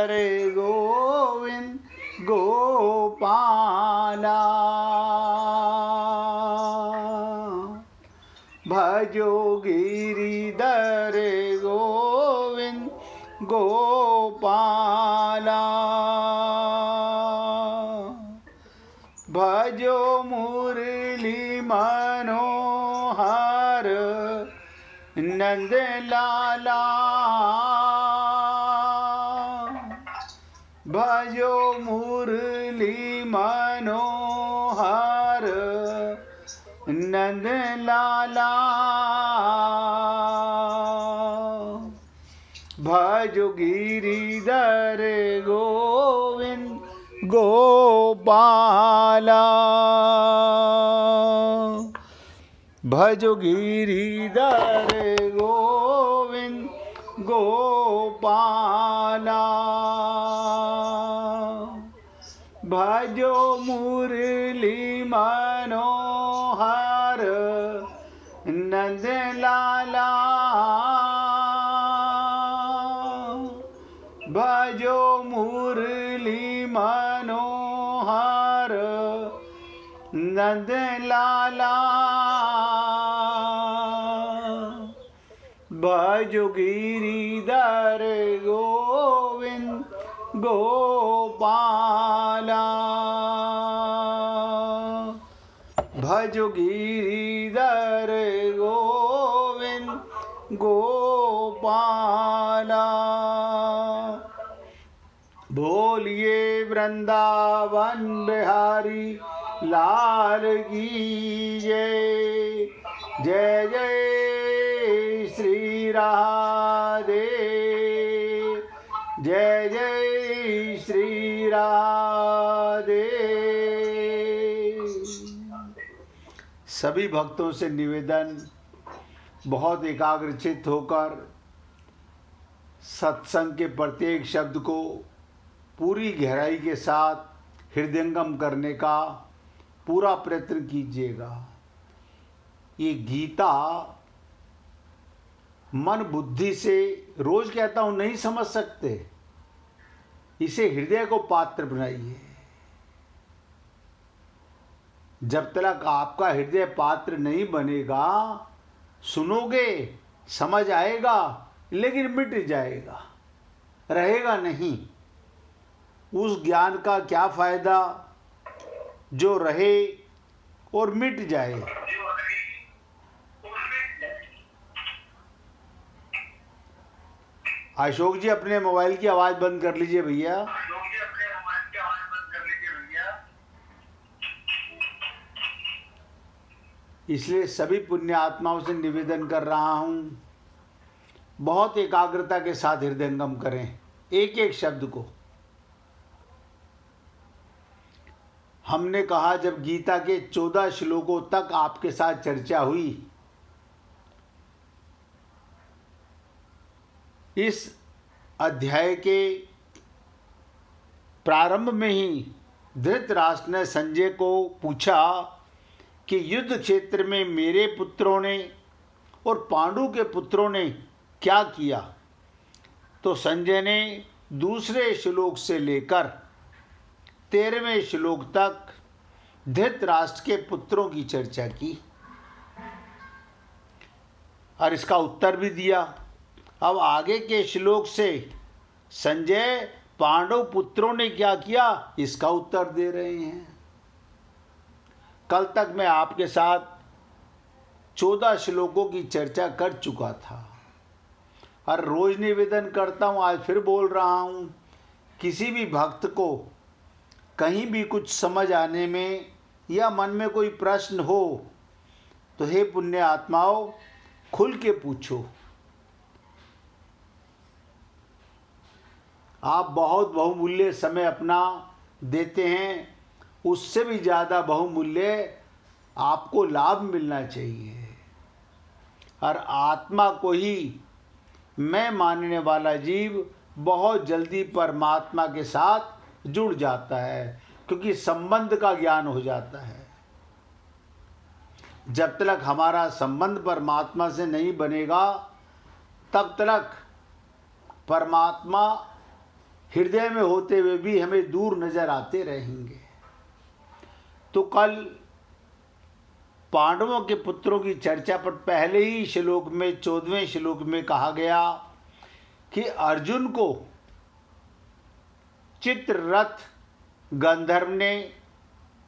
हरे गोविंद गोपाला भजो गिरिधर गोविंद गोपाला भजो मुरली मनोहर नंद लाला भजो मुरली मनोहर नंद लाला भजो गिरिधर गोविंद गोपाला भजो गिरिधर गोविंद गोपाला भजो मुरली मनोहर नंद लाला भजो मुरली मनोहर नंद लाला भजो गिरिधर गोविंद गोपाला भजो गिरिधर गोविंद गोपाला बोलिए वृंदावन बिहारी लाल की जय। जय जय श्री राधे, जय जय श्री राधे। सभी भक्तों से निवेदन, बहुत एकाग्रचित्त होकर सत्संग के प्रत्येक शब्द को पूरी गहराई के साथ हृदयंगम करने का पूरा प्रयत्न कीजिएगा। ये गीता मन बुद्धि से, रोज कहता हूं, नहीं समझ सकते। इसे हृदय को पात्र बनाइए। जब तक आपका हृदय पात्र नहीं बनेगा, सुनोगे, समझ आएगा, लेकिन मिट जाएगा, रहेगा नहीं। उस ज्ञान का क्या फायदा जो रहे और मिट जाए। अशोक जी अपने मोबाइल की आवाज बंद कर लीजिए भैया। इसलिए सभी पुण्य आत्माओं से निवेदन कर रहा हूं, बहुत एकाग्रता के साथ हृदयंगम करें एक एक शब्द को। हमने कहा, जब गीता के 14 श्लोकों तक आपके साथ चर्चा हुई, इस अध्याय के प्रारंभ में ही धृतराष्ट्र ने संजय को पूछा कि युद्ध क्षेत्र में मेरे पुत्रों ने और पांडु के पुत्रों ने क्या किया। तो संजय ने दूसरे श्लोक से लेकर 13वें श्लोक तक धृतराष्ट्र के पुत्रों की चर्चा की और इसका उत्तर भी दिया। अब आगे के श्लोक से संजय पांडव पुत्रों ने क्या किया, इसका उत्तर दे रहे हैं। कल तक मैं आपके साथ 14 श्लोकों की चर्चा कर चुका था और रोज निवेदन करता हूं, आज फिर बोल रहा हूं, किसी भी भक्त को कहीं भी कुछ समझ आने में या मन में कोई प्रश्न हो तो हे पुण्य आत्माओं, खुल के पूछो। आप बहुत बहुमूल्य समय अपना देते हैं, उससे भी ज़्यादा बहुमूल्य आपको लाभ मिलना चाहिए। और आत्मा को ही मैं मानने वाला जीव बहुत जल्दी परमात्मा के साथ जुड़ जाता है, क्योंकि संबंध का ज्ञान हो जाता है। जब तक हमारा संबंध परमात्मा से नहीं बनेगा, तब तक परमात्मा हृदय में होते हुए भी हमें दूर नजर आते रहेंगे। तो कल पांडवों के पुत्रों की चर्चा पर पहले ही श्लोक में 14वें श्लोक में कहा गया कि अर्जुन को चित्ररथ गंधर्व ने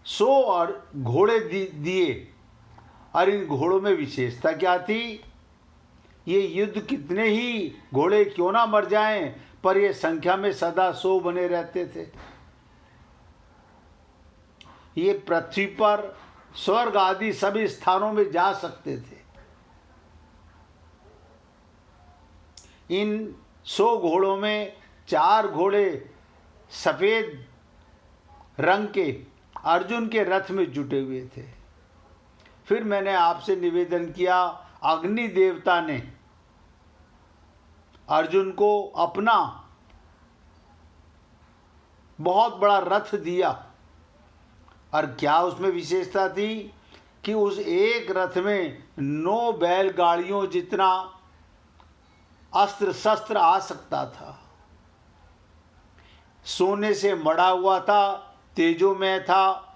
100 और घोड़े दिए, और इन घोड़ों में विशेषता क्या थी? ये युद्ध कितने ही घोड़े क्यों ना मर जाएं, पर ये संख्या में सदा 100 बने रहते थे। ये पृथ्वी पर स्वर्ग आदि सभी स्थानों में जा सकते थे। इन 100 घोड़ों में 4 घोड़े सफेद रंग के अर्जुन के रथ में जुटे हुए थे। फिर मैंने आपसे निवेदन किया, अग्नि देवता ने अर्जुन को अपना बहुत बड़ा रथ दिया, और क्या उसमें विशेषता थी कि उस एक रथ में 9 बैलगाड़ियों जितना अस्त्र शस्त्र आ सकता था। सोने से मढ़ा हुआ था, तेजोमय था,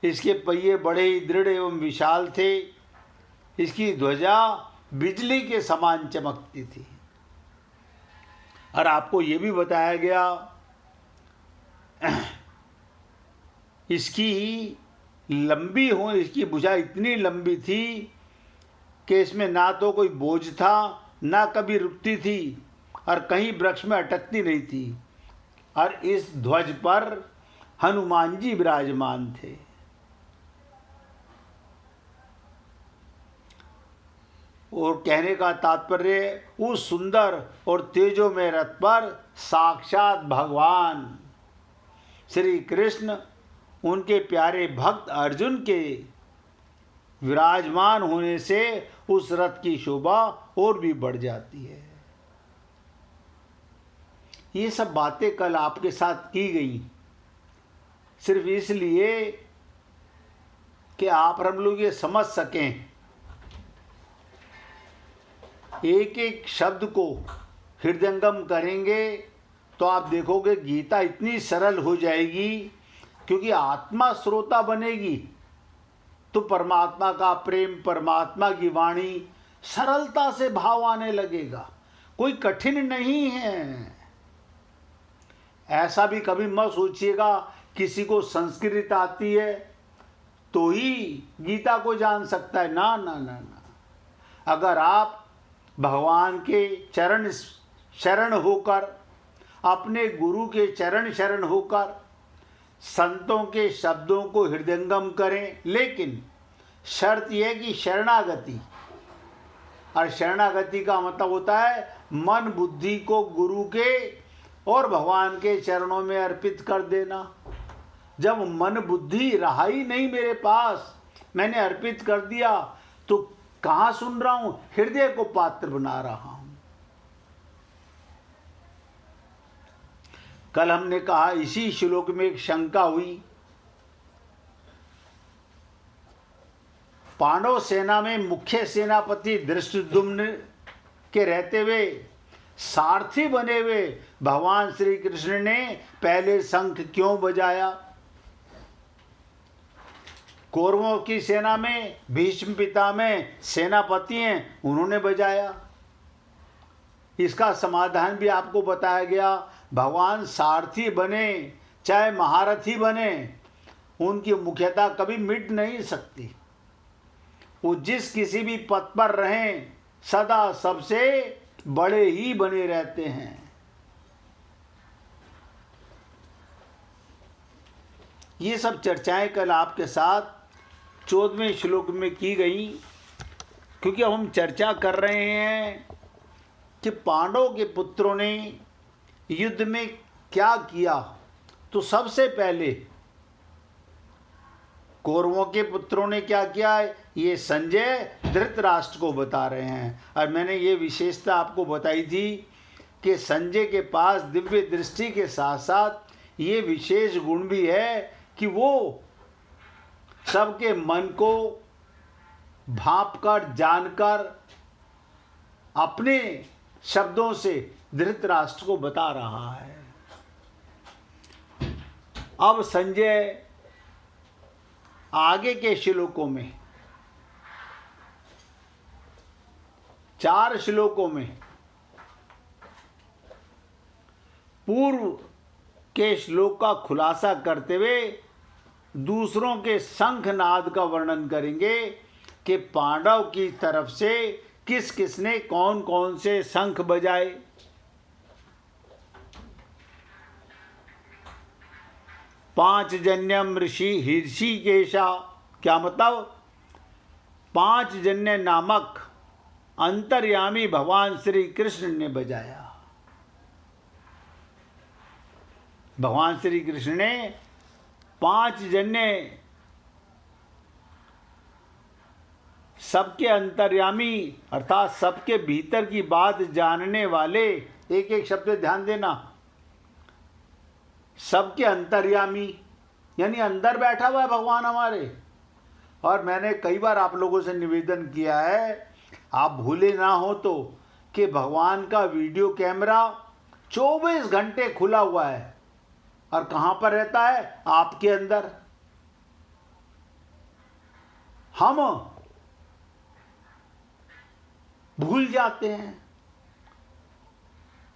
इसके पहिए बड़े ही दृढ़ एवं विशाल थे, इसकी ध्वजा बिजली के समान चमकती थी। और आपको ये भी बताया गया इसकी भुजा इतनी लंबी थी कि इसमें ना तो कोई बोझ था, ना कभी रुकती थी, और कहीं वृक्ष में अटकती नहीं थी। और इस ध्वज पर हनुमान जी विराजमान थे। और कहने का तात्पर्य, उस सुंदर और तेजोमय रथ पर साक्षात भगवान श्री कृष्ण उनके प्यारे भक्त अर्जुन के विराजमान होने से उस रथ की शोभा और भी बढ़ जाती है। ये सब बातें कल आपके साथ की गई सिर्फ इसलिए कि आप हम लोग ये समझ सकें, एक एक शब्द को हृदयंगम करेंगे तो आप देखोगे गीता इतनी सरल हो जाएगी, क्योंकि आत्मा श्रोता बनेगी तो परमात्मा का प्रेम, परमात्मा की वाणी सरलता से भाव आने लगेगा। कोई कठिन नहीं है। ऐसा भी कभी मत सोचिएगा किसी को संस्कृत आती है तो ही गीता को जान सकता है। ना ना ना ना, अगर आप भगवान के चरण शरण होकर, अपने गुरु के चरण शरण होकर संतों के शब्दों को हृदयंगम करें, लेकिन शर्त यह कि शरणागति, और शरणागति का मतलब होता है मन बुद्धि को गुरु के और भगवान के चरणों में अर्पित कर देना। जब मन बुद्धि रहा ही नहीं मेरे पास, मैंने अर्पित कर दिया, तो कहाँ सुन रहा हूं? हृदय को पात्र बना रहा हूं। कल हमने कहा, इसी श्लोक में एक शंका हुई। पांडव सेना में मुख्य सेनापति धृष्टद्युम्न के रहते हुए सारथी बने हुए भगवान श्री कृष्ण ने पहले शंख क्यों बजाया? कौरवों की सेना में भीष्म पितामह सेनापति हैं, उन्होंने बजाया। इसका समाधान भी आपको बताया गया। भगवान सारथी बने चाहे महारथी बने, उनकी मुख्यता कभी मिट नहीं सकती। वो जिस किसी भी पद पर रहें, सदा सबसे बड़े ही बने रहते हैं। ये सब चर्चाएं कल आपके साथ 14वें श्लोक में की गई, क्योंकि अब हम चर्चा कर रहे हैं कि पांडवों के पुत्रों ने युद्ध में क्या किया। तो सबसे पहले कौरवों के पुत्रों ने क्या किया, ये संजय धृतराष्ट्र को बता रहे हैं। और मैंने ये विशेषता आपको बताई थी कि संजय के पास दिव्य दृष्टि के साथ साथ ये विशेष गुण भी है कि वो सबके मन को भांप कर, जानकर, अपने शब्दों से धृतराष्ट्र को बता रहा है। अब संजय आगे के श्लोकों में, 4 श्लोकों में पूर्व के श्लोक का खुलासा करते हुए दूसरों के शंखनाद का वर्णन करेंगे कि पांडव की तरफ से किस किसने कौन कौन से शंख बजाए। पांचजन्यम ऋषि ऋषिकेशा, क्या मतलब? 5 जन्य नामक अंतर्यामी भगवान श्री कृष्ण ने बजाया। भगवान श्री कृष्ण ने 5 जन्य, सबके अंतर्यामी अर्थात सबके भीतर की बात जानने वाले, एक एक शब्द पे ध्यान देना, सबके अंतर्यामी यानी अंदर बैठा हुआ है भगवान हमारे। और मैंने कई बार आप लोगों से निवेदन किया है, आप भूले ना हो तो, कि भगवान का वीडियो कैमरा 24 घंटे खुला हुआ है। और कहां पर रहता है? आपके अंदर। हम भूल जाते हैं।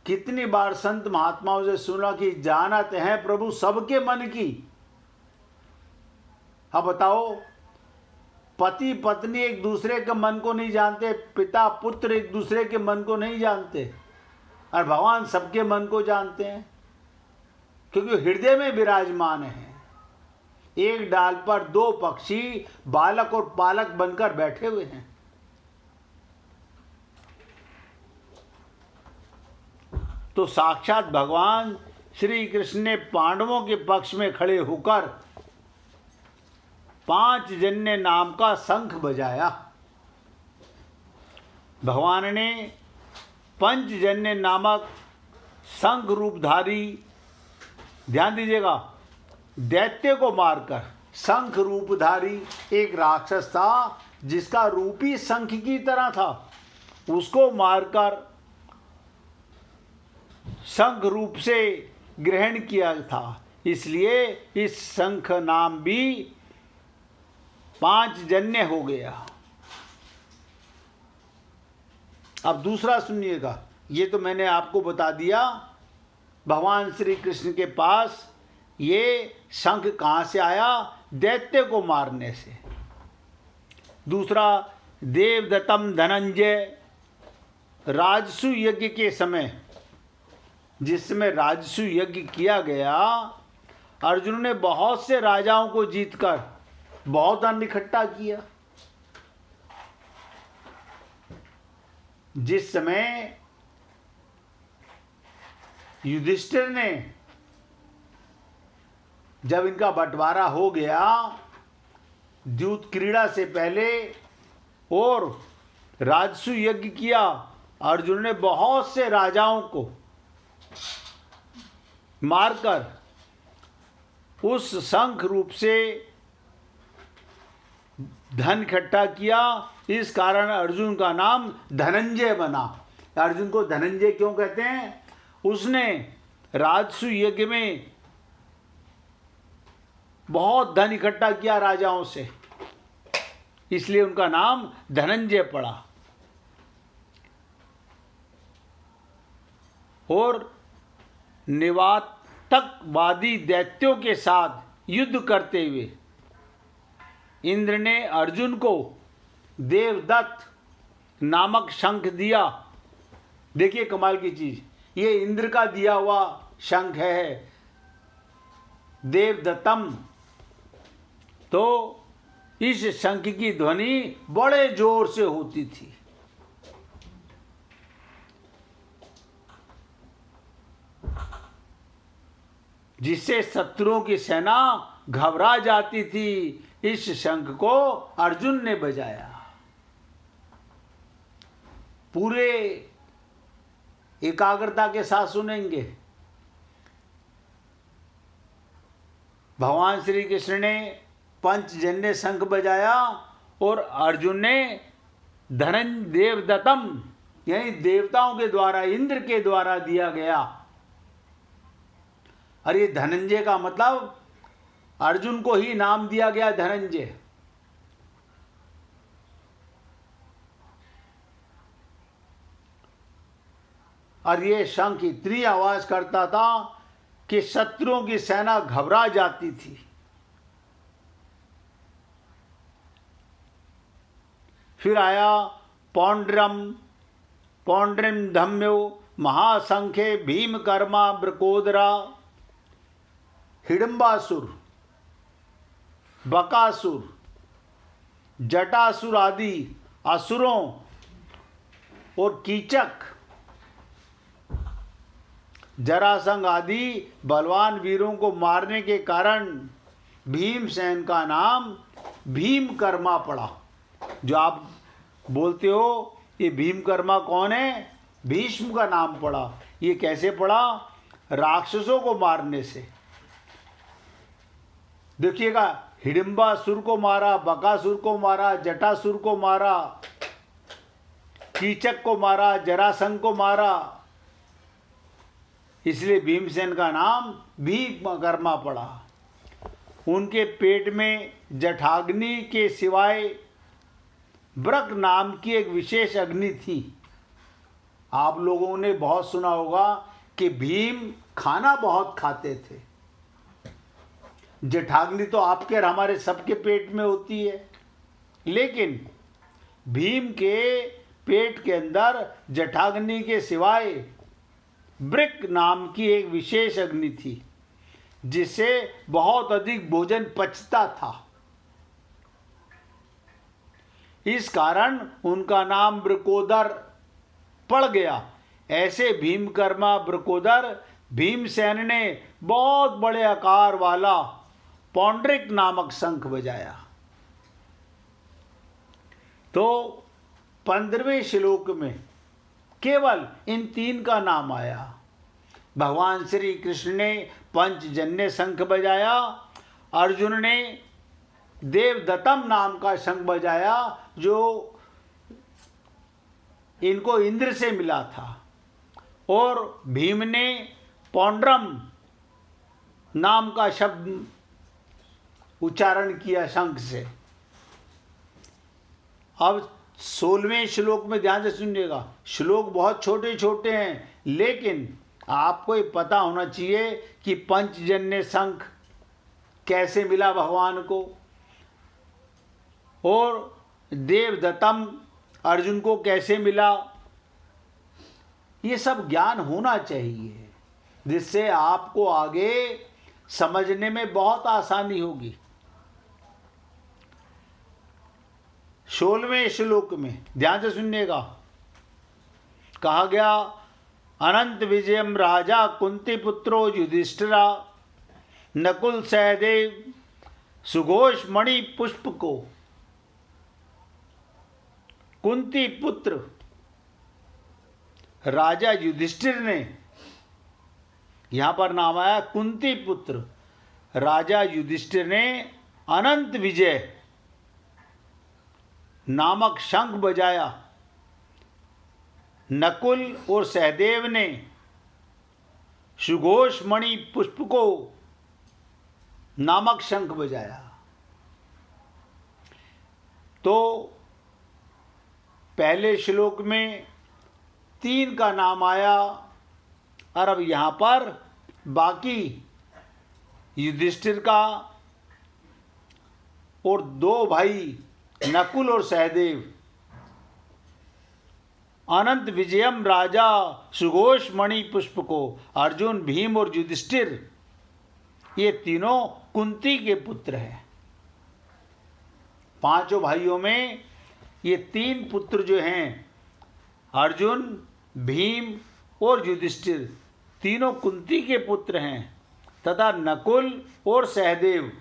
कितनी बार संत महात्माओं से सुना कि जानत है प्रभु सबके मन की। अब बताओ, पति पत्नी एक दूसरे के मन को नहीं जानते, पिता पुत्र एक दूसरे के मन को नहीं जानते, और भगवान सबके मन को जानते हैं, क्योंकि हृदय में विराजमान है। एक डाल पर 2 पक्षी बालक और पालक बनकर बैठे हुए हैं। तो साक्षात भगवान श्री कृष्ण ने पांडवों के पक्ष में खड़े होकर 5 जन्य नाम का शंख बजाया। भगवान ने पंचजन्य नामक शंख रूपधारी, ध्यान दीजिएगा, दैत्य को मारकर, शंख रूपधारी एक राक्षस था जिसका रूप ही शंख की तरह था, उसको मारकर शंख रूप से ग्रहण किया था। इसलिए इस शंख नाम भी 5 जन्य हो गया। अब दूसरा सुनिएगा, ये तो मैंने आपको बता दिया भगवान श्री कृष्ण के पास ये शंख कहाँ से आया? दैत्य को मारने से। दूसरा, देवदत्तम धनंजय, राजसु यज्ञ के समय, जिस समय राजसु यज्ञ किया गया, अर्जुन ने बहुत से राजाओं को जीतकर बहुत धन इकट्ठा किया। जिस समय युधिष्ठिर ने, जब इनका बंटवारा हो गया द्यूत क्रीड़ा से पहले और राजसु यज्ञ किया, अर्जुन ने बहुत से राजाओं को मारकर उस शंख रूप से धन इकट्ठा किया। इस कारण अर्जुन का नाम धनंजय बना। अर्जुन को धनंजय क्यों कहते हैं? उसने राजसु यज्ञ में बहुत धन इकट्ठा किया राजाओं से, इसलिए उनका नाम धनंजय पड़ा। और निवातकवादी दैत्यों के साथ युद्ध करते हुए इंद्र ने अर्जुन को देवदत्त नामक शंख दिया। देखिए कमाल की चीज, ये इंद्र का दिया हुआ शंख है देवदत्तम। तो इस शंख की ध्वनि बड़े जोर से होती थी। जिससे शत्रुओं की सेना घबरा जाती थी। इस शंख को अर्जुन ने बजाया। पूरे एकाग्रता के साथ सुनेंगे। भगवान श्री कृष्ण ने पंचजन्य शंख बजाया और अर्जुन ने देवदत्तम यानी देवताओं के द्वारा, इंद्र के द्वारा दिया गया। और ये धनंजय का मतलब अर्जुन को ही नाम दिया गया धनंजय। और ये शंख इतनी आवाज करता था कि शत्रुओं की सेना घबरा जाती थी। फिर आया पौंड्रम धम्यो महासंख्ये भीमकर्मा ब्रकोदरा हिडम्बासुर बकासुर जटासुर आदि असुरों और कीचक जरासंध आदि बलवान वीरों को मारने के कारण भीमसेन का नाम भीमकर्मा पड़ा। जो आप बोलते हो ये भीमकर्मा कौन है? भीष्म का नाम पड़ा। ये कैसे पड़ा? राक्षसों को मारने से। देखिएगा, हिडिंबासुर को मारा, बकासुर को मारा, जटासुर को मारा, कीचक को मारा, जरासंध को मारा। इसलिए भीमसेन का नाम भीमकर्मा पड़ा। उनके पेट में जठाग्नि के सिवाय ब्रक नाम की एक विशेष अग्नि थी। आप लोगों ने बहुत सुना होगा कि भीम खाना बहुत खाते थे। जठाग्नि तो आपके और हमारे सबके पेट में होती है, लेकिन भीम के पेट के अंदर जठाग्नि के सिवाय ब्रिक नाम की एक विशेष अग्नि थी, जिससे बहुत अधिक भोजन पचता था। इस कारण उनका नाम ब्रकोदर पड़ गया। ऐसे भीमकर्मा ब्रकोदर भीमसेन ने बहुत बड़े आकार वाला पौंड्रिक नामक शंख बजाया। तो 15वें श्लोक में केवल इन 3 का नाम आया। भगवान श्री कृष्ण ने पंचजन्य शंख बजाया, अर्जुन ने देवदत्तम नाम का शंख बजाया जो इनको इंद्र से मिला था, और भीम ने पौंड्रम नाम का शब्द उच्चारण किया शंख से। अब 16वें श्लोक में ध्यान से सुनिएगा। श्लोक बहुत छोटे छोटे हैं, लेकिन आपको ये पता होना चाहिए कि पंचजन्य शंख कैसे मिला भगवान को, और देवदत्तम अर्जुन को कैसे मिला। ये सब ज्ञान होना चाहिए, जिससे आपको आगे समझने में बहुत आसानी होगी। 16वें श्लोक में ध्यान से सुनिएगा, कहा गया अनंत विजयम राजा कुंती पुत्रो युधिष्ठिरा नकुल सहदेव सुघोष मणि पुष्प को। कुंती पुत्र राजा युधिष्ठिर ने, यहां पर नाम आया कुंती पुत्र राजा युधिष्ठिर ने अनंत विजय नामक शंख बजाया। नकुल और सहदेव ने सुघोष मणि पुष्प को नामक शंख बजाया। तो पहले श्लोक में 3 का नाम आया, और अब यहां पर बाकी युधिष्ठिर का और 2 भाई नकुल और सहदेव, अनंत विजयम राजा सुघोष मणि पुष्प को, अर्जुन भीम और युधिष्ठिर, ये तीनों कुंती के पुत्र हैं। 5 भाइयों में ये 3 पुत्र जो हैं, अर्जुन भीम और युधिष्ठिर, तीनों कुंती के पुत्र हैं, तथा नकुल और सहदेव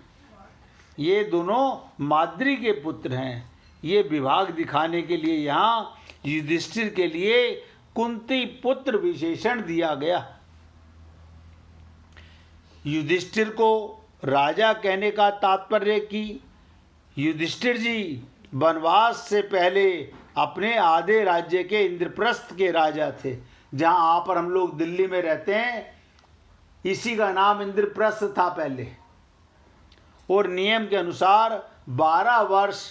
ये दोनों माद्री के पुत्र हैं। ये विभाग दिखाने के लिए यहाँ युधिष्ठिर के लिए कुंती पुत्र विशेषण दिया गया। युधिष्ठिर को राजा कहने का तात्पर्य कि युधिष्ठिर जी वनवास से पहले अपने आधे राज्य के इंद्रप्रस्थ के राजा थे। जहाँ आप और हम लोग दिल्ली में रहते हैं, इसी का नाम इंद्रप्रस्थ था पहले। और नियम के अनुसार 12 वर्ष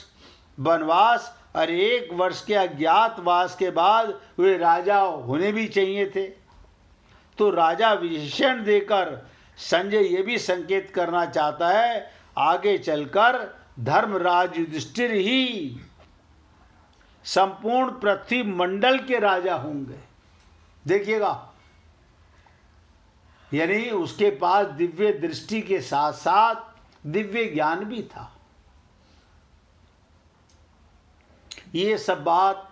वनवास और 1 वर्ष के अज्ञातवास के बाद वे राजा होने भी चाहिए थे। तो राजा विशेषण देकर संजय ये भी संकेत करना चाहता है, आगे चलकर धर्मराज युधिष्ठिर ही संपूर्ण पृथ्वी मंडल के राजा होंगे। देखिएगा, यानी उसके पास दिव्य दृष्टि के साथ साथ दिव्य ज्ञान भी था। ये सब बात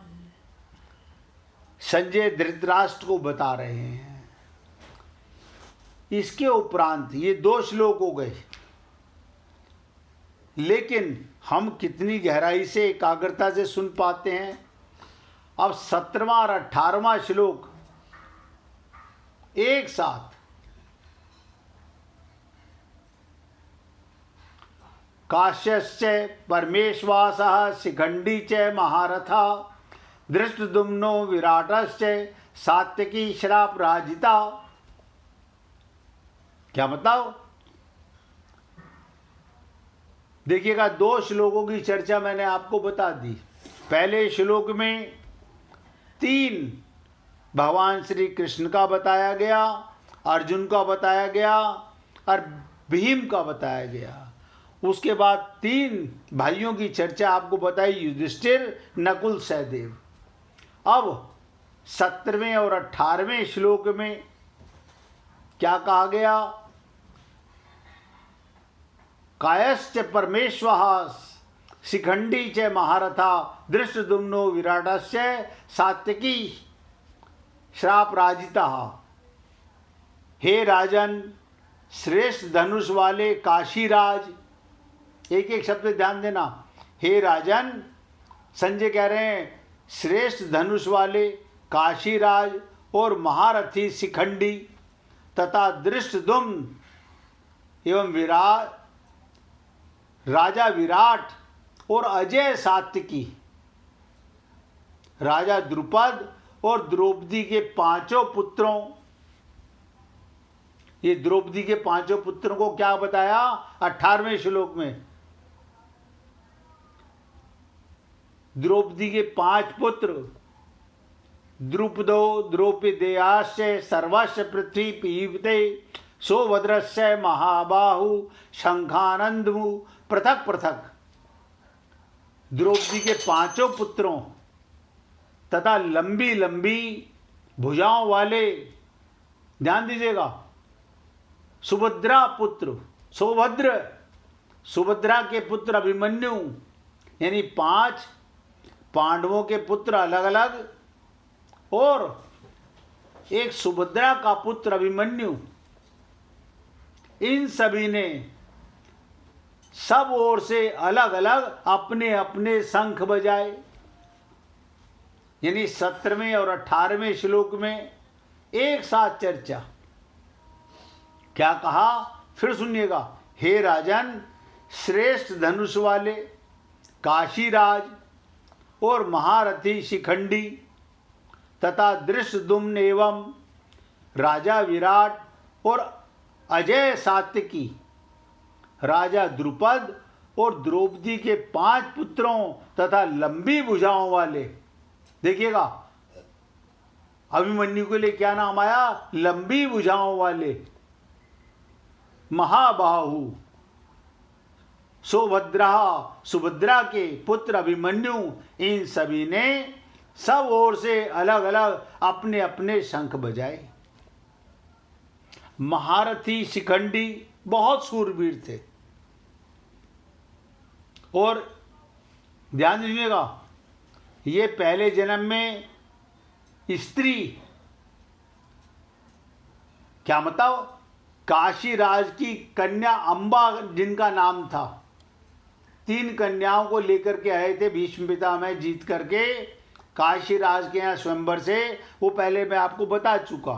संजय धृतराष्ट्र को बता रहे हैं। इसके उपरांत ये 2 श्लोक हो गए, लेकिन हम कितनी गहराई से एकाग्रता से सुन पाते हैं। अब 17वां और 18वां श्लोक एक साथ। काश्यश्च परमेश्वासः शिखंडी च महारथा धृष्टद्युम्नो विराटश्च सात्यकी श्राप राजिता। क्या मतलब? देखिएगा, 2 श्लोकों की चर्चा मैंने आपको बता दी। पहले श्लोक में 3 भगवान श्री कृष्ण का बताया गया, अर्जुन का बताया गया और भीम का बताया गया। उसके बाद 3 भाइयों की चर्चा आपको बताई, युधिष्ठिर, नकुल, सहदेव। अब 17वें और 18वें श्लोक में क्या कहा गया? कायश्च परमेश्वः शिखंडी च महारथा धृष्टद्युम्नो विराटश्च सात्यकी श्राप राजिता। हे राजन, श्रेष्ठ धनुष वाले काशीराज, एक एक शब्द ध्यान देना। हे राजन, संजय कह रहे हैं, श्रेष्ठ धनुष वाले काशीराज और महारथी शिखंडी तथा धृष्टद्युम्न एवं राजा विराट और अजय सात्यकी, राजा द्रुपद और द्रौपदी के 5 पुत्रों। ये द्रौपदी के 5 पुत्रों को क्या बताया 18वें श्लोक में? द्रौपदी के 5 पुत्र द्रुपदो द्रौपदेयाश्च सर्वस्य पृथ्वी पीवते सौभद्रस्य महाबाहु शंखानंदमु पृथक पृथक। द्रौपदी के 5 पुत्रों तथा लंबी लंबी भुजाओं वाले, ध्यान दीजिएगा, सुभद्रा पुत्र सौभद्र, सुभद्रा के पुत्र अभिमन्यु, यानी 5 पांडवों के पुत्र अलग अलग और एक सुभद्रा का पुत्र अभिमन्यु। इन सभी ने सब ओर से अलग अलग अपने अपने शंख बजाए। यानी 17वें और 18वें श्लोक में एक साथ चर्चा। क्या कहा? फिर सुनिएगा। हे राजन, श्रेष्ठ धनुष वाले काशीराज और महारथी शिखंडी तथा धृष्टद्युम्न एवं राजा विराट और अजय सात्यकी, राजा द्रुपद और द्रौपदी के 5 पुत्रों तथा लंबी भुजाओं वाले। देखिएगा, अभिमन्यु के लिए क्या नाम आया? लंबी भुजाओं वाले। महाबाहु सौभद्रा, सुभद्रा के पुत्र अभिमन्यु, इन सभी ने सब ओर से अलग अलग अपने अपने शंख बजाए। महारथी शिखंडी बहुत सूरवीर थे। और ध्यान दीजिएगा, ये पहले जन्म में स्त्री, क्या मतलब? काशी राज की कन्या अंबा जिनका नाम था, 3 कन्याओं को लेकर के आए थे भीष्म पितामह जीत करके काशी राज के यहाँ स्वयंवर से। वो पहले मैं आपको बता चुका।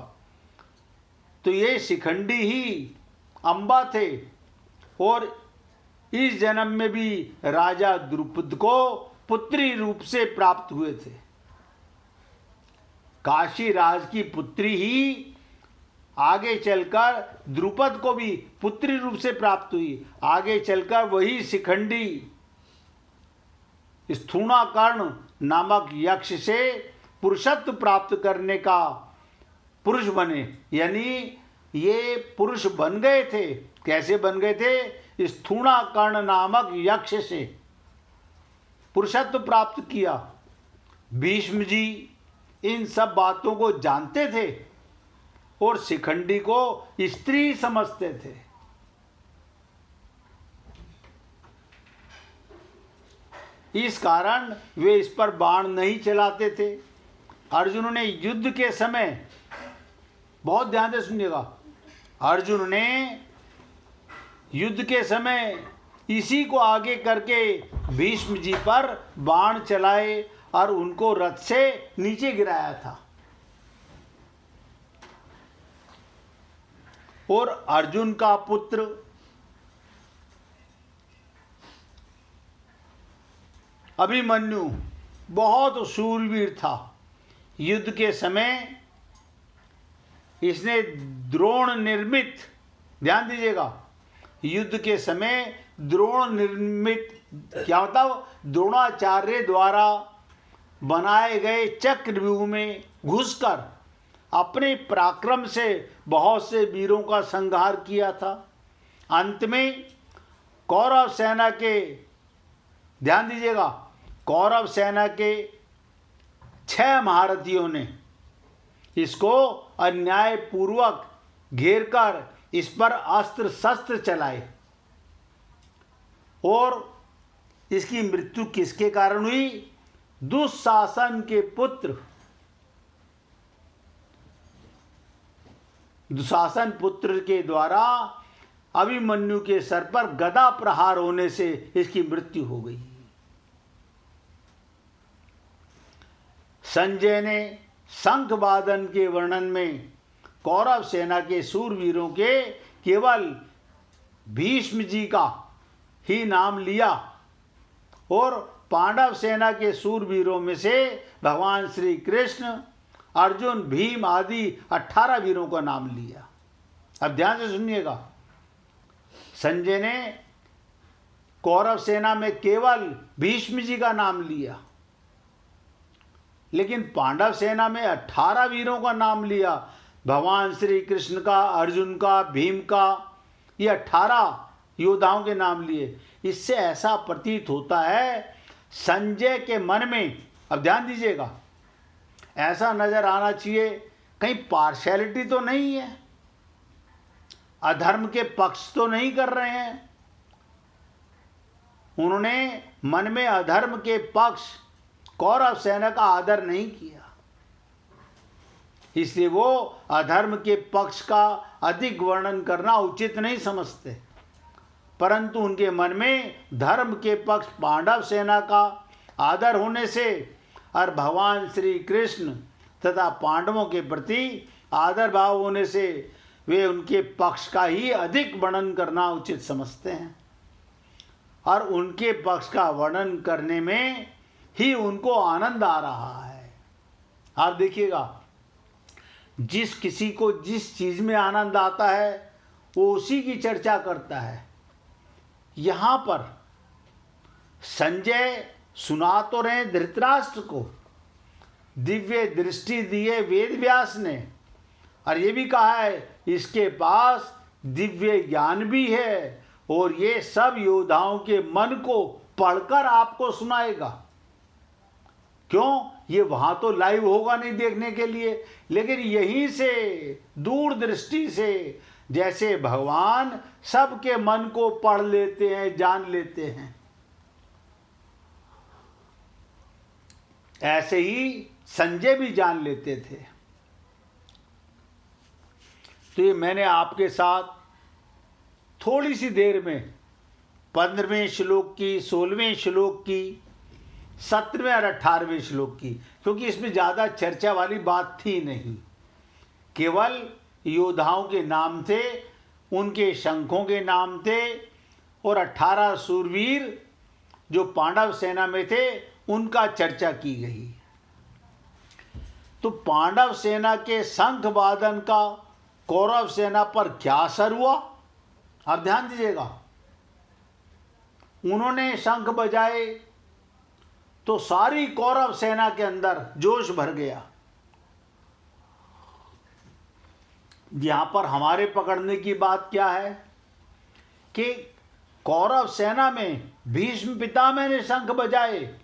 तो ये शिखंडी ही अंबा थे। और इस जन्म में भी राजा द्रुपद को पुत्री रूप से प्राप्त हुए थे। काशी राज की पुत्री ही आगे चलकर द्रुपद को भी पुत्री रूप से प्राप्त हुई। आगे चलकर वही शिखंडी स्थूणाकर्ण नामक यक्ष से पुरुषत्व प्राप्त करने का पुरुष बने। यानी ये पुरुष बन गए थे। कैसे बन गए थे? स्थूणाकर्ण नामक यक्ष से पुरुषत्व प्राप्त किया। भीष्म जी इन सब बातों को जानते थे और शिखंडी को स्त्री समझते थे। इस कारण वे इस पर बाण नहीं चलाते थे। अर्जुन ने युद्ध के समय, बहुत ध्यान से सुनिएगा, अर्जुन ने युद्ध के समय इसी को आगे करके भीष्म जी पर बाण चलाए और उनको रथ से नीचे गिराया था। और अर्जुन का पुत्र अभिमन्यु बहुत शूरवीर था। युद्ध के समय इसने द्रोण निर्मित, ध्यान दीजिएगा, युद्ध के समय द्रोण निर्मित, क्या मतलब द्रोणाचार्य द्वारा बनाए गए चक्रव्यूह में घुसकर अपने पराक्रम से बहुत से वीरों का संहार किया था। अंत में कौरव सेना के, ध्यान दीजिएगा, कौरव सेना के 6 महारथियों ने इसको अन्यायपूर्वक घेरकर इस पर अस्त्र शस्त्र चलाए। और इसकी मृत्यु किसके कारण हुई? दुशासन के पुत्र, दुशासन पुत्र के द्वारा अभिमन्यु के सर पर गदा प्रहार होने से इसकी मृत्यु हो गई। संजय ने शंखवादन के वर्णन में कौरव सेना के शूरवीरों के केवल भीष्म जी का ही नाम लिया और पांडव सेना के शूरवीरों में से भगवान श्री कृष्ण, अर्जुन, भीम आदि 18 वीरों का नाम लिया। अब ध्यान से सुनिएगा, संजय ने कौरव सेना में केवल भीष्म जी का नाम लिया, लेकिन पांडव सेना में 18 वीरों का नाम लिया। भगवान श्री कृष्ण का, अर्जुन का, भीम का, ये 18 योद्धाओं के नाम लिए। इससे ऐसा प्रतीत होता है संजय के मन में, अब ध्यान दीजिएगा, ऐसा नजर आना चाहिए कहीं पार्शियलिटी तो नहीं है, अधर्म के पक्ष तो नहीं कर रहे हैं। उन्होंने मन में अधर्म के पक्ष, कौरव सेना का आदर नहीं किया, इसलिए वो अधर्म के पक्ष का अधिक वर्णन करना उचित नहीं समझते। परंतु उनके मन में धर्म के पक्ष पांडव सेना का आदर होने से और भगवान श्री कृष्ण तथा पांडवों के प्रति आदर भाव होने से वे उनके पक्ष का ही अधिक वर्णन करना उचित समझते हैं और उनके पक्ष का वर्णन करने में ही उनको आनंद आ रहा है। आप देखिएगा, जिस किसी को जिस चीज में आनंद आता है वो उसी की चर्चा करता है। यहां पर संजय सुना तो रहे धृतराष्ट्र को, दिव्य दृष्टि दिए वेद व्यास ने, और ये भी कहा है इसके पास दिव्य ज्ञान भी है और ये सब योद्धाओं के मन को पढ़कर आपको सुनाएगा। क्यों? ये वहां तो लाइव होगा नहीं देखने के लिए, लेकिन यहीं से दूर दृष्टि से जैसे भगवान सबके मन को पढ़ लेते हैं, जान लेते हैं, ऐसे ही संजय भी जान लेते थे। तो ये मैंने आपके साथ थोड़ी सी देर में 15वें श्लोक की, 16वें श्लोक की, 17वें और 18वें श्लोक की, क्योंकि इसमें ज़्यादा चर्चा वाली बात थी नहीं, केवल योद्धाओं के नाम थे, उनके शंखों के नाम थे और 18 सूरवीर जो पांडव सेना में थे उनका चर्चा की गई। तो पांडव सेना के शंख वादन का कौरव सेना पर क्या असर हुआ, आप ध्यान दीजिएगा। उन्होंने शंख बजाए तो सारी कौरव सेना के अंदर जोश भर गया। यहां पर हमारे पकड़ने की बात क्या है कि कौरव सेना में भीष्म पितामह ने शंख बजाए।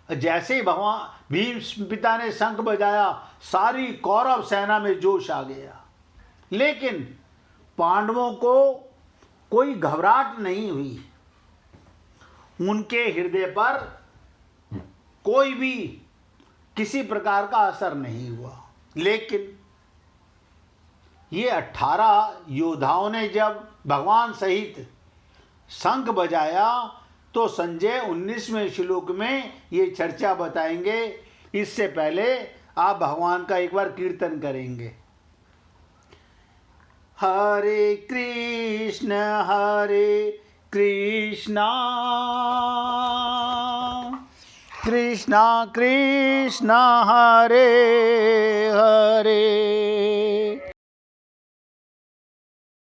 जैसे ही भगवान भीष्म पिता ने शंख बजाया, सारी कौरव सेना में जोश आ गया। लेकिन पांडवों को कोई घबराहट नहीं हुई, उनके हृदय पर कोई भी किसी प्रकार का असर नहीं हुआ। लेकिन ये 18 योद्धाओं ने जब भगवान सहित शंख बजाया तो संजय 19वें श्लोक में ये चर्चा बताएंगे। इससे पहले आप भगवान का एक बार कीर्तन करेंगे। हरे कृष्ण कृष्णा कृष्णा हरे हरे,